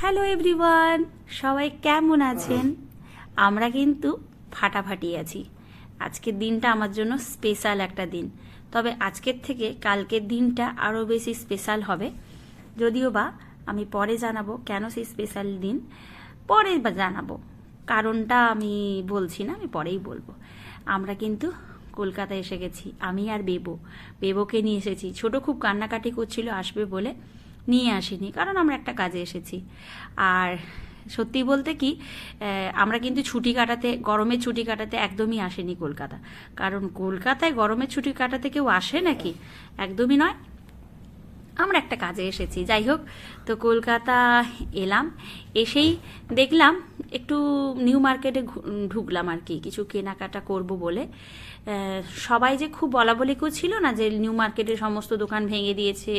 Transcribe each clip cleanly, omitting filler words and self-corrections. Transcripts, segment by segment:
Hello everyone, সবাই কেমন আছেন? আমরা কিন্তু ফাটাফাটি আছি। আজকের দিনটা আমার জন্য স্পেশাল একটা দিন, তবে আজকের থেকে কালকের দিনটা আরও বেশি স্পেশাল হবে। যদিও বা আমি পরে জানাবো কেন সেই স্পেশাল দিন, পরে বা জানাবো। কারণটা আমি বলছি না, আমি পরেই বলবো। আমরা কিন্তু কলকাতায় এসে গেছি, আমি আর বেবোকে নিয়ে এসেছি। ছোট খুব কান্নাকাটি করছিল আসবে বলে, নিয়ে আসিনি কারণ আমরা একটা কাজে এসেছি। আর সত্যি বলতে কি, আমরা কিন্তু ছুটি কাটাতে, গরমের ছুটি কাটাতে একদমই আসেনি কলকাতা। কারণ কলকাতায় গরমের ছুটি কাটাতে কেউ আসে নাকি? একদমই নয়, আমরা একটা কাজে এসেছি। যাই হোক, তো কলকাতা এলাম, এসেই দেখলাম একটু নিউ মার্কেটে ঢুকলাম আর কি, কিছু কেনাকাটা করব বলে। সবাই যে খুব বলা বলি করছিল না যে নিউ মার্কেটের সমস্ত দোকান ভেঙে দিয়েছে,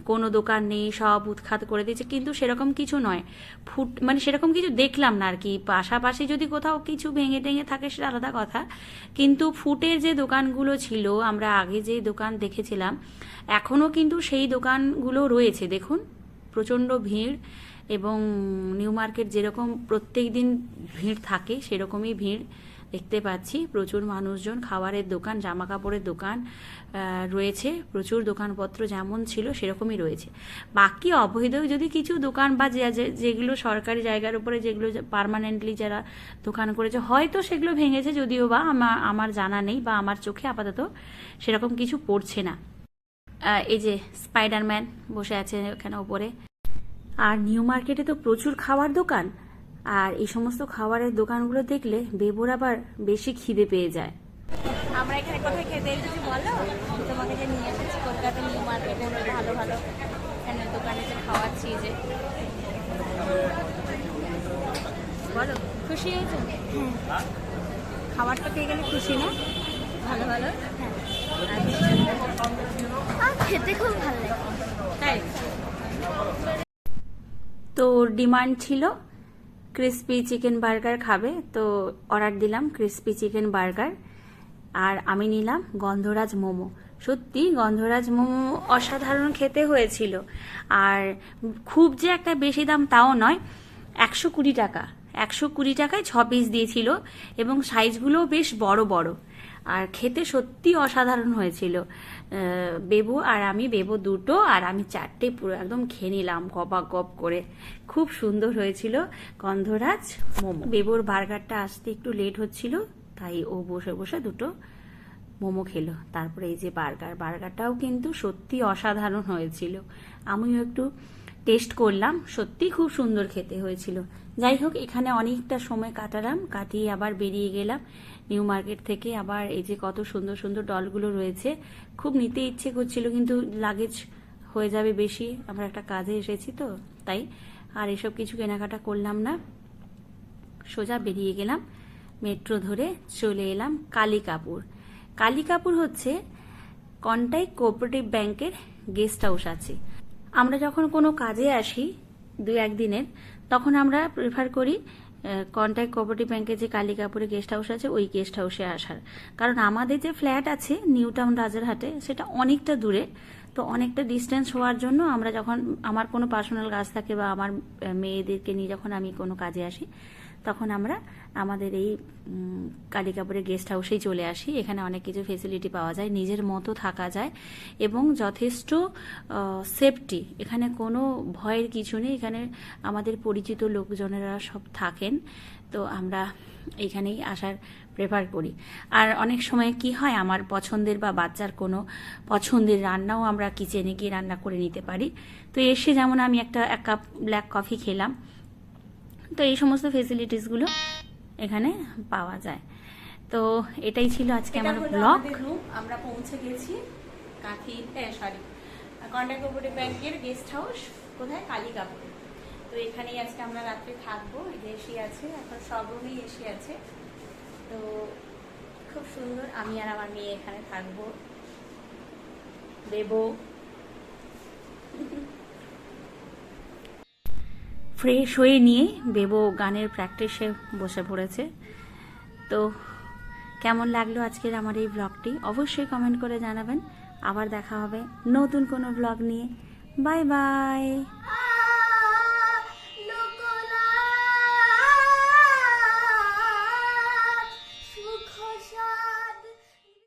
কোনো দোকান নেই, সব উৎখাত করে দিয়েছে, কিন্তু সেরকম কিছু নয়। মানে সেরকম কিছু দেখলাম না আর কি। পাশাপাশি যদি কোথাও কিছু ভেঙে টেঙে থাকে সেটা আলাদা কথা, কিন্তু ফুটের যে দোকানগুলো ছিল, আমরা আগে যে দোকান দেখেছিলাম, এখনও কিন্তু সেই দোকানগুলো রয়েছে। দেখুন, প্রচণ্ড ভিড়, এবং নিউ মার্কেট যেরকম প্রত্যেক দিন ভিড় থাকে সেরকমই ভিড় দেখতে পাচ্ছি। প্রচুর মানুষজন, খাবারের দোকান, জামা কাপড়ের দোকান রয়েছে, প্রচুর দোকানপত্র যেমন ছিল সেরকমই রয়েছে। বাকি অবৈধ যদি কিছু দোকান বা যেগুলো সরকারি জায়গার উপরে যেগুলো পার্মানেন্টলি যারা দোকান করেছে, হয়তো সেগুলো ভেঙেছে, যদিও বা আমার জানা নেই বা আমার চোখে আপাতত সেরকম কিছু পড়ছে না। এই যে স্পাইডারম্যান বসে আছে ওখানে ওপরে। আর নিউ মার্কেটে তো প্রচুর খাওয়ার দোকান, আর এই সমস্ত খাবারের দোকানগুলো দেখলে বেবোর আবার বেশি খিদে পেয়ে যায়। আমরা এখানে কোথায় খেতে এসেছি বলো? তোমাকে যে নিয়ে এসেছি কলকাতা নিউ মার্কেটে, ভালো ভালো এখানে দোকানে যে খাওয়াচ্ছি, যে বলো খুশি হয়েছে? হ্যাঁ, খাবারটা পেয়ে গেলে খুশি না? ভালো ভালো, হ্যাঁ, খেতে খুব ভালো লাগে। তাই তো ওর ডিমান্ড ছিল ক্রিসপি চিকেন বার্গার খাবে, তো অর্ডার দিলাম ক্রিসপি চিকেন বার্গার। আর আমি নিলাম গন্ধরাজ মোমো। সত্যি গন্ধরাজ মোমো অসাধারণ খেতে হয়েছিল। আর খুব যে একটা বেশি দাম তাও নয়, 120 টাকা, 120 টাকায় 6 পিস দিয়েছিল, এবং সাইজগুলোও বেশ বড় বড়। আর খেতে সত্যি অসাধারণ হয়েছিল। বেবু আর আমি, বেবু 2টো আর আমি 4টে পুরো একদম খেয়ে নিলাম গপা গপ করে। খুব সুন্দর হয়েছিল গন্ধরাজ মোমো। বেবুর বার্গারটা আসতে একটু লেট হচ্ছিল, তাই ও বসে বসে 2টো মোমো খেলো। তারপরে এই যে বার্গারটাও কিন্তু সত্যি অসাধারণ হয়েছিল। আমিও একটু টেস্ট করলাম, সত্যি খুব সুন্দর খেতে হয়েছিল। যাই হোক, এখানে অনেকটা সময় কাটালাম, কাটিয়ে আবার বেরিয়ে গেলাম নিউ মার্কেট থেকে। আবার এই যে কত সুন্দর সুন্দর ডলগুলো রয়েছে, খুব নিতে ইচ্ছে করছিল, কিন্তু লাগেজ হয়ে যাবে বেশি, আমরা একটা কাজে এসেছি তো তাই আর এসব কিছু কেনাকাটা করলাম না। সোজা বেরিয়ে গেলাম, মেট্রো ধরে চলে এলাম কালিকাপুর। কালিকাপুর হচ্ছে কন্টাই কোঅপারেটিভ ব্যাংকের গেস্ট হাউস আছে। আমরা যখন কোনো কাজে আসি 2-1 দিনের, তখন আমরা প্রেফার করি কন্টাক্ট কোঅপারেটিভ ব্যাংকের যে কালিকাপুরে গেস্ট হাউস আছে ওই গেস্ট হাউসে আসার। কারণ আমাদের যে ফ্ল্যাট আছে নিউ টাউন রাজারহাটে, সেটা অনেকটা দূরে, তো অনেকটা ডিস্টেন্স হওয়ার জন্য আমরা যখন, আমার কোনো পার্সোনাল কাজ থাকে বা আমার মেয়েদেরকে নিয়ে যখন আমি কোনো কাজে আসি, তখন আমরা আমাদের এই কালিকাপুরের গেস্ট হাউসেই চলে আসি। এখানে অনেক কিছু ফেসিলিটি পাওয়া যায়, নিজের মতো থাকা যায়, এবং যথেষ্ট সেফটি। এখানে কোনো ভয়ের কিছু নেই, এখানে আমাদের পরিচিত লোকজনেরা সব থাকেন, তো আমরা এইখানেই আসার প্রেফার করি। আর অনেক সময় কি হয়, আমার পছন্দের বা বাচ্চার কোনো পছন্দের রান্নাও আমরা কিচেনে গিয়ে রান্না করে নিতে পারি। তো এসে যেমন আমি এক কাপ ব্ল্যাক কফি খেলাম, তো এই সমস্ত ফেসিলিটিসগুলো এখানে পাওয়া যায়। তো এটাই ছিল আজকে আমার ব্লগ। আমরা পৌঁছে গেছি কন্টাক্ট কোঅপারেটিভ ব্যাংকের গেস্ট হাউস, কোথায়? কালিকাপুরে। তো এখানেই আজকে আমরা রাত্রে থাকবো। এসি আছে, এখন সব রুমেই এসি আছে, তো খুব সুন্দর। আমি আর আমার মেয়ে এখানে থাকবো, দেবো। ফ্রেশ হয়ে নিয়ে বেবো গানের প্র্যাকটিসে বসে পড়েছে। তো কেমন লাগলো আজকের আমার এই ব্লগটি অবশ্যই কমেন্ট করে জানাবেন। আবার দেখা হবে নতুন কোনো ব্লগ নিয়ে। Bye bye.